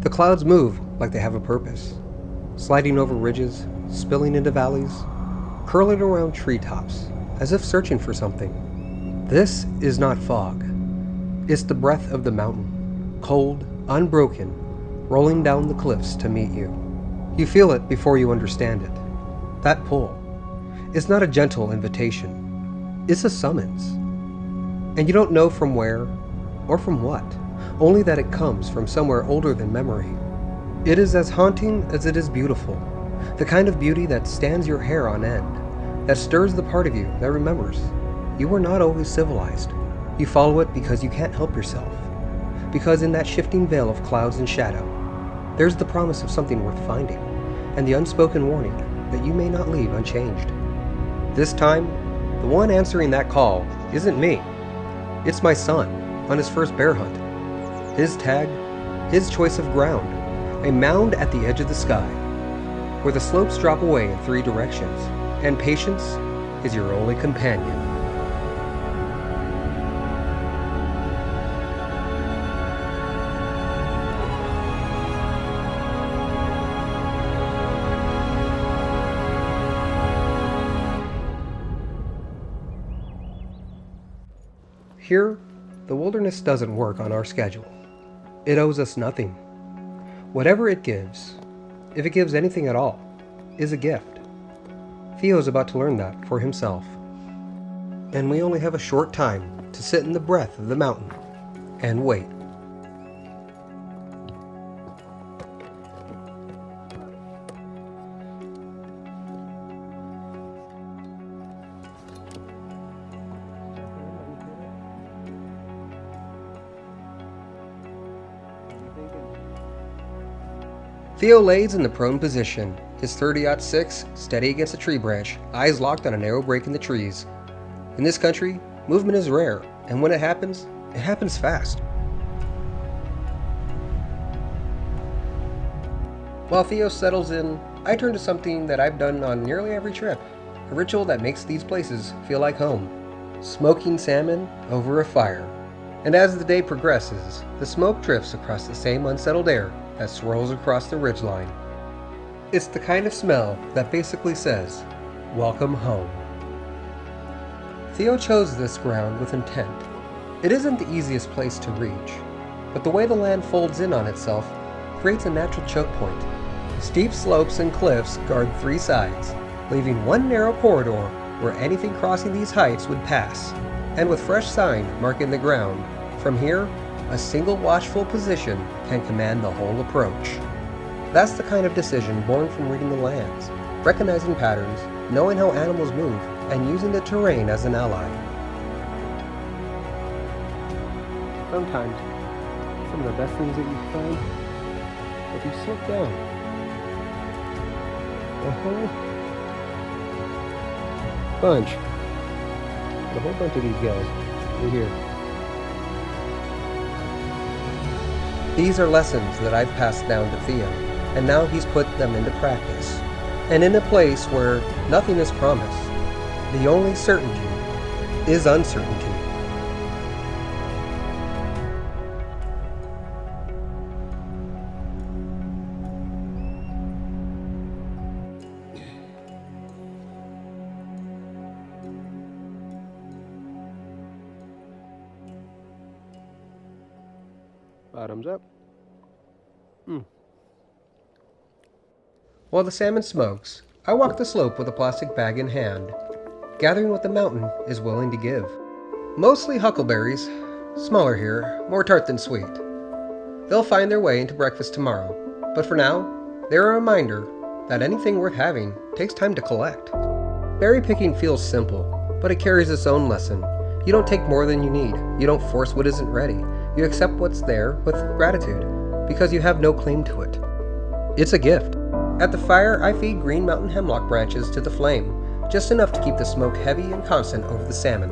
The clouds move like they have a purpose, sliding over ridges, spilling into valleys, curling around treetops, as if searching for something. This is not fog. It's the breath of the mountain, cold, unbroken, rolling down the cliffs to meet you. You feel it before you understand it. That pull. It's not a gentle invitation. It's a summons. And you don't know from where or from what, only that it comes from somewhere older than memory. It is as haunting as it is beautiful, the kind of beauty that stands your hair on end, that stirs the part of you that remembers. You were not always civilized. You follow it because you can't help yourself, because in that shifting veil of clouds and shadow, there's the promise of something worth finding, and the unspoken warning that you may not leave unchanged. This time, the one answering that call isn't me. It's my son, on his first bear hunt. His tag, his choice of ground, a mound at the edge of the sky, where the slopes drop away in 3 directions, and patience is your only companion. Here, the wilderness doesn't work on our schedule. It owes us nothing. Whatever it gives, if it gives anything at all, is a gift. Theo's about to learn that for himself. And we only have a short time to sit in the breath of the mountain and wait. Theo lays in the prone position, his 30-06 steady against a tree branch, eyes locked on a narrow break in the trees. In this country, movement is rare, and when it happens fast. While Theo settles in, I turn to something that I've done on nearly every trip, a ritual that makes these places feel like home. Smoking salmon over a fire. And as the day progresses, the smoke drifts across the same unsettled air that swirls across the ridgeline. It's the kind of smell that basically says, "Welcome home." Theo chose this ground with intent. It isn't the easiest place to reach, but the way the land folds in on itself creates a natural choke point. Steep slopes and cliffs guard 3 sides, leaving one narrow corridor where anything crossing these heights would pass, and with fresh sign marking the ground, from here, a single watchful position can command the whole approach. That's the kind of decision born from reading the lands, recognizing patterns, knowing how animals move, and using the terrain as an ally. Sometimes, some of the best things that you find, if you sit down, a whole bunch of these guys right here. These are lessons that I've passed down to Theo, and now he's put them into practice. And in a place where nothing is promised, the only certainty is uncertainty. Bottoms up. While the salmon smokes, I walk the slope with a plastic bag in hand, gathering what the mountain is willing to give. Mostly huckleberries, smaller here, more tart than sweet. They'll find their way into breakfast tomorrow, but for now, they're a reminder that anything worth having takes time to collect. Berry picking feels simple, but it carries its own lesson. You don't take more than you need. You don't force what isn't ready. You accept what's there with gratitude, because you have no claim to it. It's a gift. At the fire, I feed green mountain hemlock branches to the flame, just enough to keep the smoke heavy and constant over the salmon.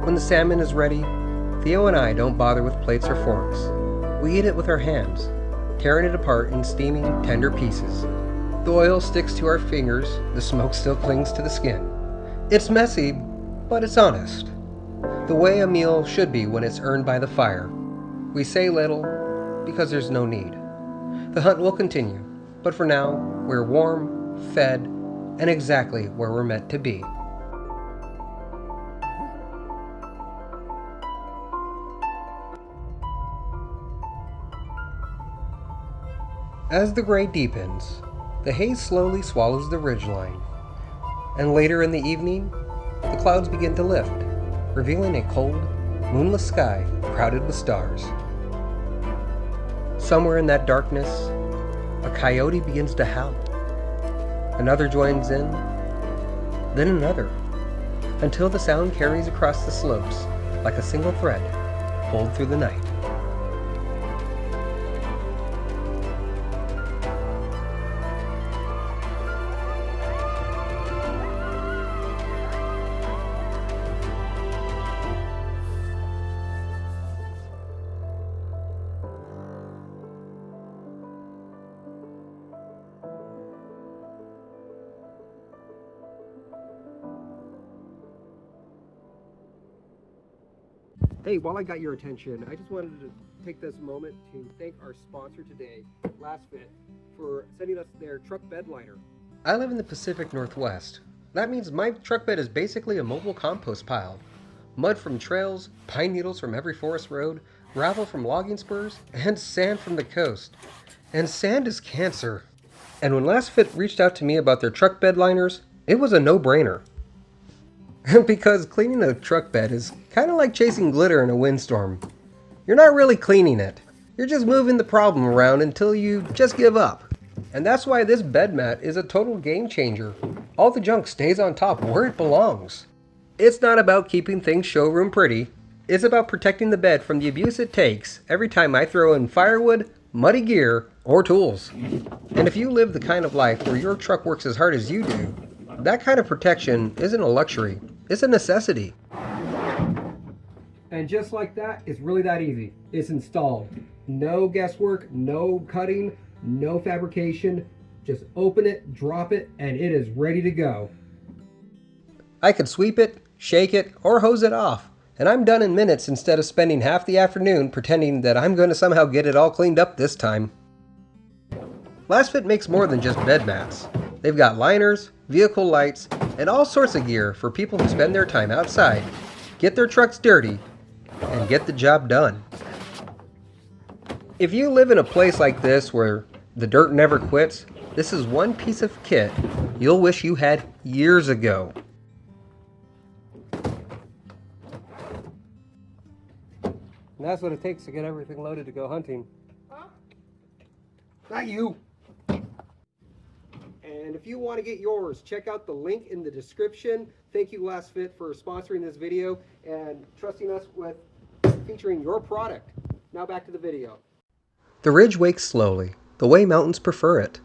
When the salmon is ready, Theo and I don't bother with plates or forks. We eat it with our hands, tearing it apart in steaming, tender pieces. The oil sticks to our fingers, the smoke still clings to the skin. It's messy, but it's honest. The way a meal should be when it's earned by the fire. We say little because there's no need. The hunt will continue, but for now, we're warm, fed, and exactly where we're meant to be. As the gray deepens, the haze slowly swallows the ridgeline, and later in the evening, the clouds begin to lift, revealing a cold, moonless sky crowded with stars. Somewhere in that darkness, a coyote begins to howl. Another joins in, then another, until the sound carries across the slopes like a single thread pulled through the night. Hey, while I got your attention, I just wanted to take this moment to thank our sponsor today, Lasfit, for sending us their truck bed liner. I live in the Pacific Northwest. That means my truck bed is basically a mobile compost pile. Mud from trails, pine needles from every forest road, gravel from logging spurs, and sand from the coast. And sand is cancer. And when Lasfit reached out to me about their truck bed liners, it was a no-brainer. Because cleaning a truck bed is kind of like chasing glitter in a windstorm. You're not really cleaning it. You're just moving the problem around until you just give up. And that's why this bed mat is a total game changer. All the junk stays on top where it belongs. It's not about keeping things showroom pretty. It's about protecting the bed from the abuse it takes every time I throw in firewood, muddy gear, or tools. And if you live the kind of life where your truck works as hard as you do, that kind of protection isn't a luxury, it's a necessity. And just like that, it's really that easy. It's installed. No guesswork, no cutting, no fabrication. Just open it, drop it, and it is ready to go. I could sweep it, shake it, or hose it off, and I'm done in minutes instead of spending half the afternoon pretending that I'm going to somehow get it all cleaned up this time. Lasfit makes more than just bed mats. They've got liners, vehicle lights, and all sorts of gear for people who spend their time outside, get their trucks dirty, and get the job done. If you live in a place like this where the dirt never quits, this is one piece of kit you'll wish you had years ago. And that's what it takes to get everything loaded to go hunting. Huh? Not you! And if you want to get yours, check out the link in the description. Thank you, Lasfit, for sponsoring this video and trusting us with featuring your product. Now back to the video. The ridge wakes slowly, the way mountains prefer it.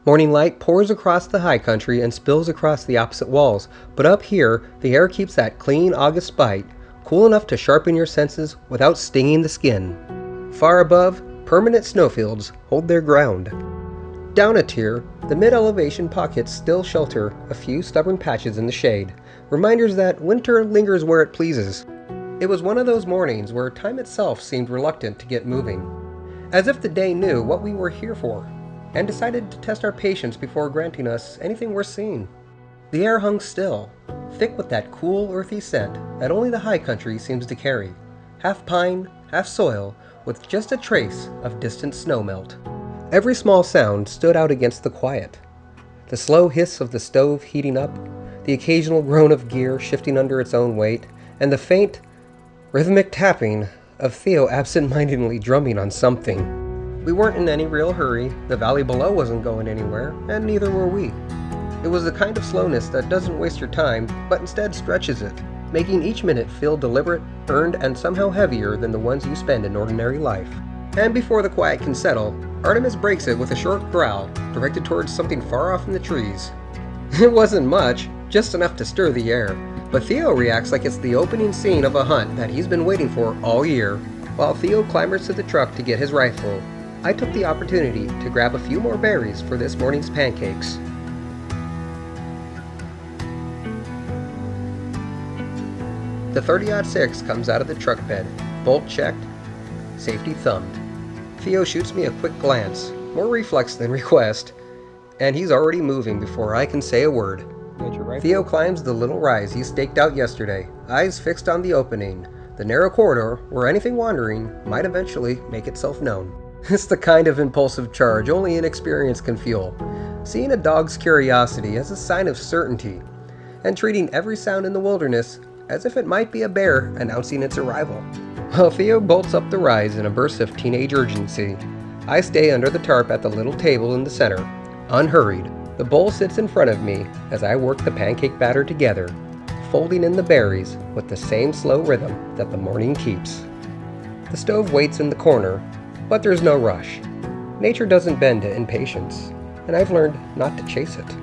Morning light pours across the high country and spills across the opposite walls, but up here, the air keeps that clean August bite, cool enough to sharpen your senses without stinging the skin. Far above, permanent snowfields hold their ground. Down a tier, the mid-elevation pockets still shelter a few stubborn patches in the shade, reminders that winter lingers where it pleases. It was one of those mornings where time itself seemed reluctant to get moving, as if the day knew what we were here for, and decided to test our patience before granting us anything worth seeing. The air hung still, thick with that cool, earthy scent that only the high country seems to carry, half pine, half soil, with just a trace of distant snowmelt. Every small sound stood out against the quiet. The slow hiss of the stove heating up, the occasional groan of gear shifting under its own weight, and the faint, rhythmic tapping of Theo absent-mindedly drumming on something. We weren't in any real hurry, the valley below wasn't going anywhere, and neither were we. It was the kind of slowness that doesn't waste your time, but instead stretches it, making each minute feel deliberate, earned, and somehow heavier than the ones you spend in ordinary life. And before the quiet can settle, Artemis breaks it with a short growl, directed towards something far off in the trees. It wasn't much, just enough to stir the air, but Theo reacts like it's the opening scene of a hunt that he's been waiting for all year. While Theo clambers to the truck to get his rifle, I took the opportunity to grab a few more berries for this morning's pancakes. The 30-06 comes out of the truck bed, bolt checked, safety thumbed. Theo shoots me a quick glance, more reflex than request, and he's already moving before I can say a word. Theo climbs the little rise he staked out yesterday, eyes fixed on the opening, the narrow corridor where anything wandering might eventually make itself known. It's the kind of impulsive charge only inexperience can fuel, seeing a dog's curiosity as a sign of certainty, and treating every sound in the wilderness as if it might be a bear announcing its arrival. While Theo bolts up the rise in a burst of teenage urgency, I stay under the tarp at the little table in the center, unhurried. The bowl sits in front of me as I work the pancake batter together, folding in the berries with the same slow rhythm that the morning keeps. The stove waits in the corner, but there's no rush. Nature doesn't bend to impatience, and I've learned not to chase it.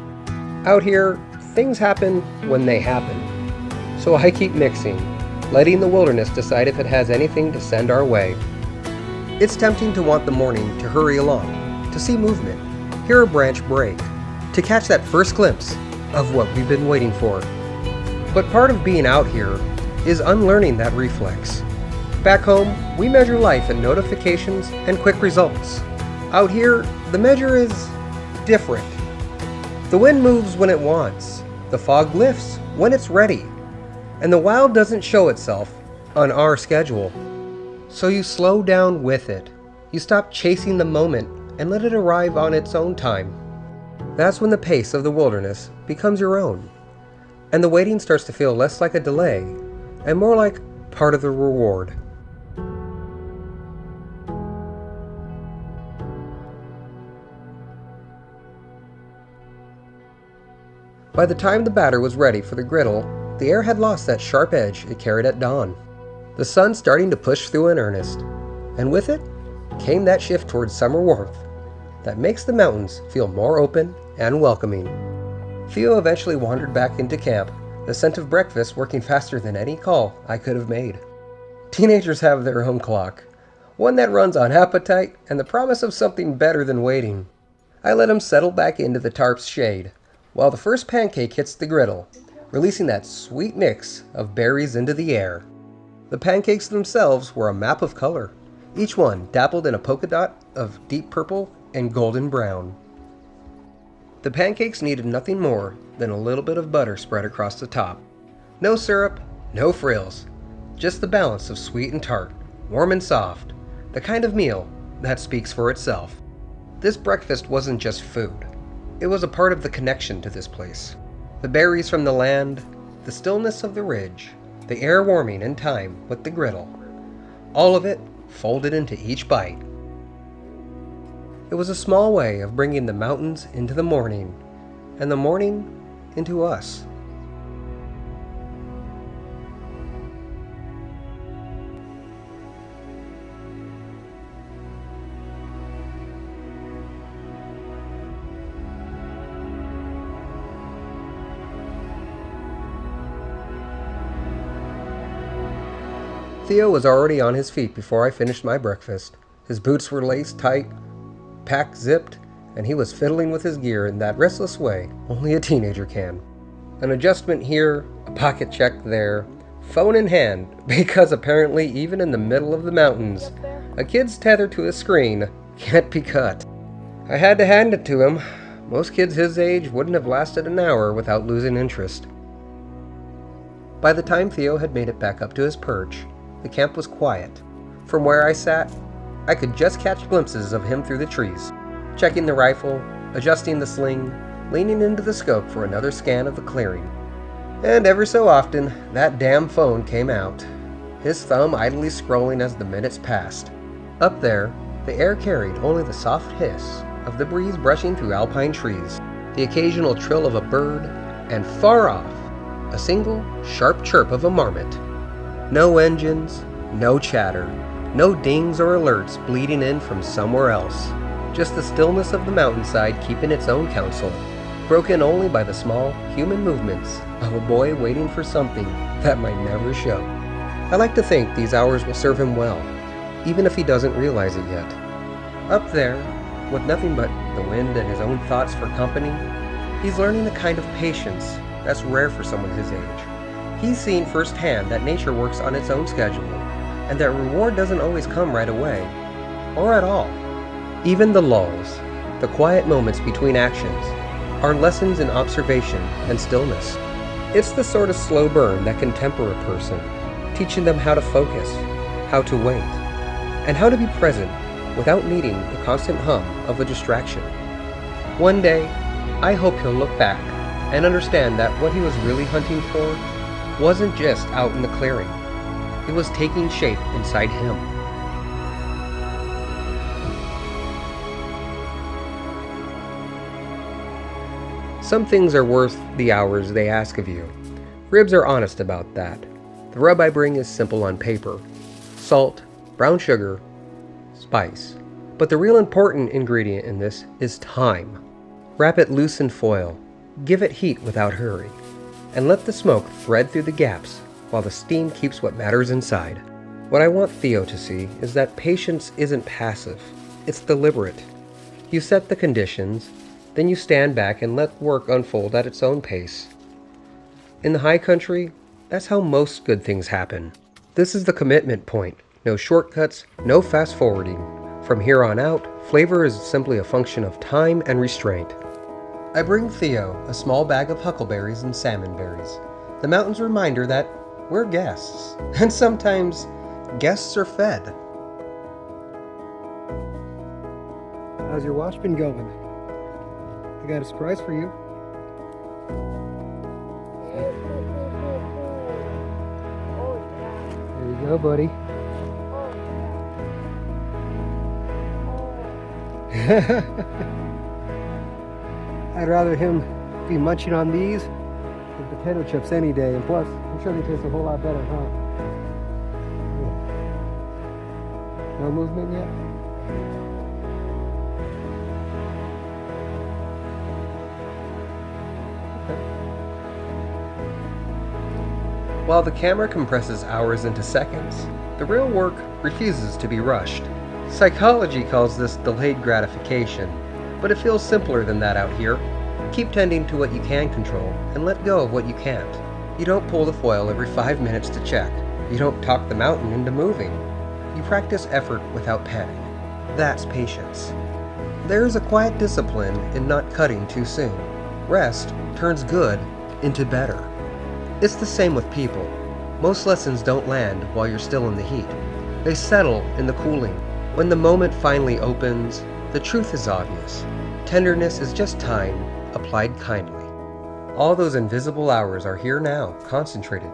Out here, things happen when they happen. So I keep mixing, letting the wilderness decide if it has anything to send our way. It's tempting to want the morning to hurry along, to see movement, hear a branch break, to catch that first glimpse of what we've been waiting for. But part of being out here is unlearning that reflex. Back home, we measure life in notifications and quick results. Out here, the measure is different. The wind moves when it wants, the fog lifts when it's ready, and the wild doesn't show itself on our schedule. So you slow down with it. You stop chasing the moment and let it arrive on its own time. That's when the pace of the wilderness becomes your own, and the waiting starts to feel less like a delay and more like part of the reward. By the time the batter was ready for the griddle, the air had lost that sharp edge it carried at dawn. The sun starting to push through in earnest, and with it came that shift towards summer warmth that makes the mountains feel more open and welcoming. Theo eventually wandered back into camp, the scent of breakfast working faster than any call I could have made. Teenagers have their own clock, one that runs on appetite and the promise of something better than waiting. I let him settle back into the tarp's shade, while the first pancake hits the griddle, releasing that sweet mix of berries into the air. The pancakes themselves were a map of color, each one dappled in a polka dot of deep purple and golden brown. The pancakes needed nothing more than a little bit of butter spread across the top. No syrup, no frills, just the balance of sweet and tart, warm and soft, the kind of meal that speaks for itself. This breakfast wasn't just food. It was a part of the connection to this place. The berries from the land, the stillness of the ridge, the air warming in time with the griddle. All of it folded into each bite. It was a small way of bringing the mountains into the morning, and the morning into us. Theo was already on his feet before I finished my breakfast. His boots were laced tight, pack zipped, and he was fiddling with his gear in that restless way only a teenager can. An adjustment here, a pocket check there, phone in hand, because apparently even in the middle of the mountains, a kid's tether to a screen can't be cut. I had to hand it to him. Most kids his age wouldn't have lasted an hour without losing interest. By the time Theo had made it back up to his perch, the camp was quiet. From where I sat, I could just catch glimpses of him through the trees, checking the rifle, adjusting the sling, leaning into the scope for another scan of the clearing. And every so often, that damn phone came out, his thumb idly scrolling as the minutes passed. Up there, the air carried only the soft hiss of the breeze brushing through alpine trees, the occasional trill of a bird, and far off, a single sharp chirp of a marmot. No engines, no chatter, no dings or alerts bleeding in from somewhere else. Just the stillness of the mountainside keeping its own counsel, broken only by the small human movements of a boy waiting for something that might never show. I like to think these hours will serve him well, even if he doesn't realize it yet. Up there, with nothing but the wind and his own thoughts for company, he's learning a kind of patience that's rare for someone his age. He's seen firsthand that nature works on its own schedule, and that reward doesn't always come right away, or at all. Even the lulls, the quiet moments between actions, are lessons in observation and stillness. It's the sort of slow burn that can temper a person, teaching them how to focus, how to wait, and how to be present without needing the constant hum of a distraction. One day, I hope he'll look back and understand that what he was really hunting for wasn't just out in the clearing. It was taking shape inside him. Some things are worth the hours they ask of you. Ribs are honest about that. The rub I bring is simple on paper. Salt, brown sugar, spice. But the real important ingredient in this is time. Wrap it loose in foil. Give it heat without hurry. And let the smoke thread through the gaps while the steam keeps what matters inside. What I want Theo to see is that patience isn't passive. It's deliberate. You set the conditions, then you stand back and let work unfold at its own pace. In the high country, that's how most good things happen. This is the commitment point. No shortcuts, no fast forwarding. From here on out, flavor is simply a function of time and restraint. I bring Theo a small bag of huckleberries and salmon berries. The mountain's reminder that we're guests, and sometimes guests are fed. How's your wash been going? I got a surprise for you. There you go, buddy. I'd rather him be munching on these than potato chips any day, and plus, I'm sure they taste a whole lot better, huh? Yeah. No movement yet? While the camera compresses hours into seconds, the real work refuses to be rushed. Psychology calls this delayed gratification, but it feels simpler than that out here. Keep tending to what you can control and let go of what you can't. You don't pull the foil every 5 minutes to check. You don't talk the mountain into moving. You practice effort without panic. That's patience. There is a quiet discipline in not cutting too soon. Rest turns good into better. It's the same with people. Most lessons don't land while you're still in the heat. They settle in the cooling. When the moment finally opens, the truth is obvious. Tenderness is just time applied kindly. All those invisible hours are here now, concentrated.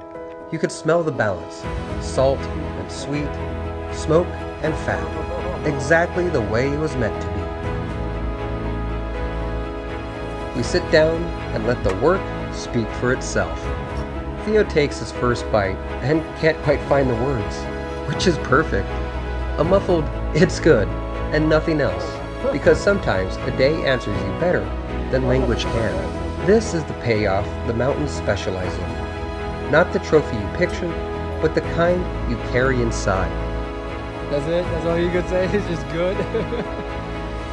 You could smell the balance, salt and sweet, smoke and fat, exactly the way it was meant to be. We sit down and let the work speak for itself. Theo takes his first bite and can't quite find the words, which is perfect. A muffled, "It's good," and nothing else, because sometimes a day answers you better than language can. This is the payoff the mountains specialize in. Not the trophy you picture, but the kind you carry inside. That's it? That's all you could say? It's just good?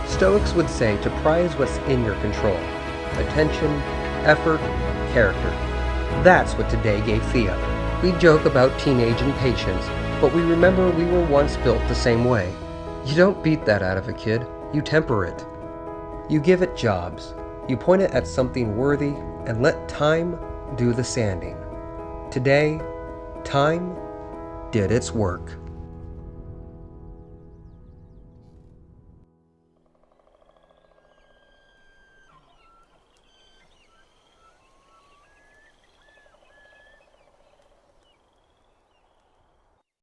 Stoics would say to prize what's in your control. Attention, effort, character. That's what today gave Theo. We joke about teenage impatience, but we remember we were once built the same way. You don't beat that out of a kid, you temper it. You give it jobs. You point it at something worthy and let time do the sanding. Today, time did its work.